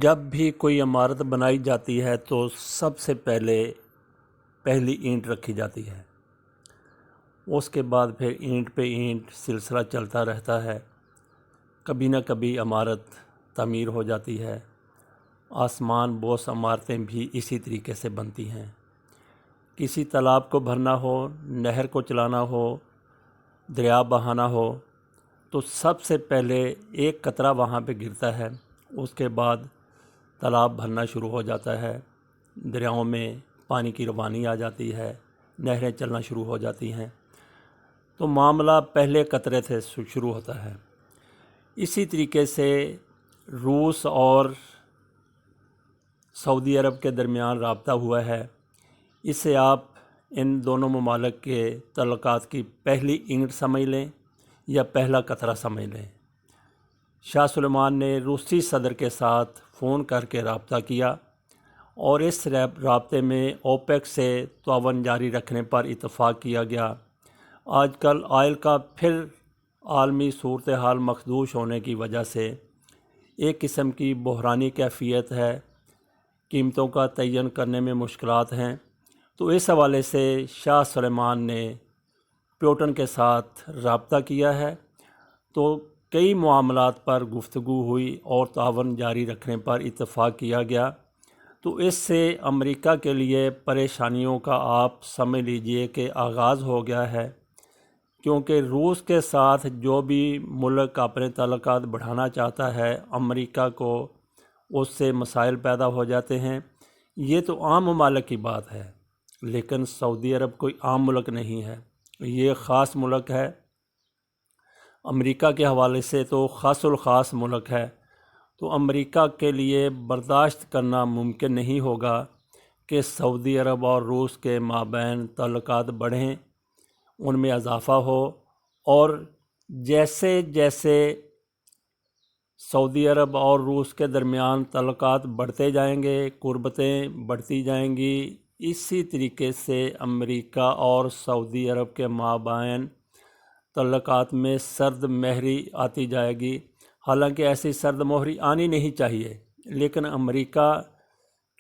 جب بھی کوئی عمارت بنائی جاتی ہے تو سب سے پہلی اینٹ رکھی جاتی ہے۔ اس کے بعد پھر اینٹ پہ اینٹ سلسلہ چلتا رہتا ہے۔ کبھی نہ کبھی عمارت تعمیر ہو جاتی ہے۔ آسمان بوس عمارتیں بھی اسی طریقے سے بنتی ہیں۔ کسی تالاب کو بھرنا ہو، نہر کو چلانا ہو، دریا بہانا ہو تو سب سے پہلے ایک قطرہ وہاں پہ گرتا ہے۔ اس کے بعد تالاب بھرنا شروع ہو جاتا ہے، دریاؤں میں پانی کی روانی آ جاتی ہے، نہریں چلنا شروع ہو جاتی ہیں۔ تو معاملہ پہلے قطرے سے شروع ہوتا ہے۔ اسی طریقے سے روس اور سعودی عرب کے درمیان رابطہ ہوا ہے۔ اسے آپ ان دونوں ممالک کے تعلقات کی پہلی اینٹ سمجھ لیں یا پہلا قطرہ سمجھ لیں۔ شاہ سلیمان نے روسی صدر کے ساتھ فون کر کے رابطہ کیا اور اس رابطے میں اوپیک سے تعاون جاری رکھنے پر اتفاق کیا گیا۔ آج کل آئل کا پھر عالمی صورتحال مخدوش ہونے کی وجہ سے ایک قسم کی بحرانی کیفیت ہے، قیمتوں کا تعین کرنے میں مشکلات ہیں۔ تو اس حوالے سے شاہ سلیمان نے پیوٹن کے ساتھ رابطہ کیا ہے، تو کئی معاملات پر گفتگو ہوئی اور تعاون جاری رکھنے پر اتفاق کیا گیا۔ تو اس سے امریکہ کے لیے پریشانیوں کا آپ سمجھ لیجئے کہ آغاز ہو گیا ہے، کیونکہ روس کے ساتھ جو بھی ملک اپنے تعلقات بڑھانا چاہتا ہے، امریکہ کو اس سے مسائل پیدا ہو جاتے ہیں۔ یہ تو عام ممالک کی بات ہے، لیکن سعودی عرب کوئی عام ملک نہیں ہے، یہ خاص ملک ہے۔ امریکہ کے حوالے سے تو خاص الخاص ملک ہے۔ تو امریکہ کے لیے برداشت کرنا ممکن نہیں ہوگا کہ سعودی عرب اور روس کے مابین تعلقات بڑھیں، ان میں اضافہ ہو، اور جیسے جیسے سعودی عرب اور روس کے درمیان تعلقات بڑھتے جائیں گے، قربتیں بڑھتی جائیں گی، اسی طریقے سے امریکہ اور سعودی عرب کے مابین تعلقات میں سرد مہری آتی جائے گی۔ حالانکہ ایسی سرد مہری آنی نہیں چاہیے، لیکن امریکہ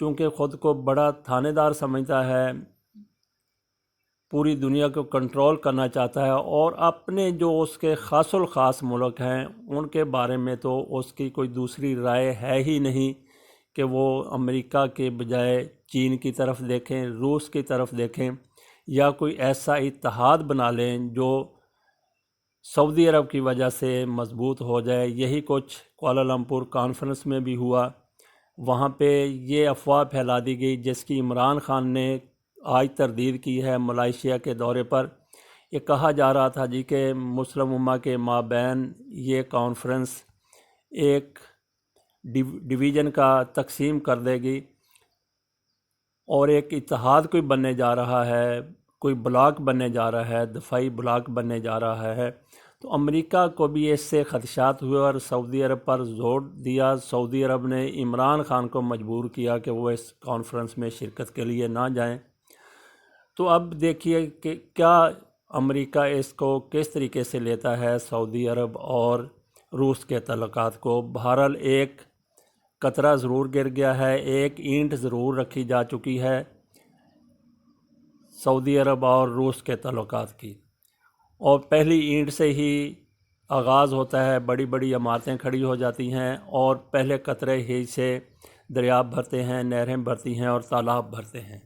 چونکہ خود کو بڑا تھانے دار سمجھتا ہے، پوری دنیا کو کنٹرول کرنا چاہتا ہے، اور اپنے جو اس کے خاص الخاص ملک ہیں ان کے بارے میں تو اس کی کوئی دوسری رائے ہے ہی نہیں کہ وہ امریکہ کے بجائے چین کی طرف دیکھیں، روس کی طرف دیکھیں، یا کوئی ایسا اتحاد بنا لیں جو سعودی عرب کی وجہ سے مضبوط ہو جائے۔ یہی کچھ کوالالمپور کانفرنس میں بھی ہوا۔ وہاں پہ یہ افواہ پھیلا دی گئی، جس کی عمران خان نے آج تردید کی ہے ملائیشیا کے دورے پر۔ یہ کہا جا رہا تھا جی کہ مسلم امہ کے مابین یہ کانفرنس ایک ڈویژن کا تقسیم کر دے گی اور ایک اتحاد کوئی بننے جا رہا ہے، کوئی بلاک بننے جا رہا ہے، دفاعی بلاک بننے جا رہا ہے۔ تو امریکہ کو بھی اس سے خدشات ہوئے اور سعودی عرب پر زور دیا۔ سعودی عرب نے عمران خان کو مجبور کیا کہ وہ اس کانفرنس میں شرکت کے لیے نہ جائیں۔ تو اب دیکھیے کہ کیا امریکہ اس کو کس طریقے سے لیتا ہے، سعودی عرب اور روس کے تعلقات کو۔ بہرحال ایک قطرہ ضرور گر گیا ہے، ایک اینٹ ضرور رکھی جا چکی ہے سعودی عرب اور روس کے تعلقات کی، اور پہلی اینٹ سے ہی آغاز ہوتا ہے، بڑی بڑی عمارتیں کھڑی ہو جاتی ہیں، اور پہلے قطرے ہی سے دریا بھرتے ہیں، نہریں بھرتی ہیں اور تالاب بھرتے ہیں۔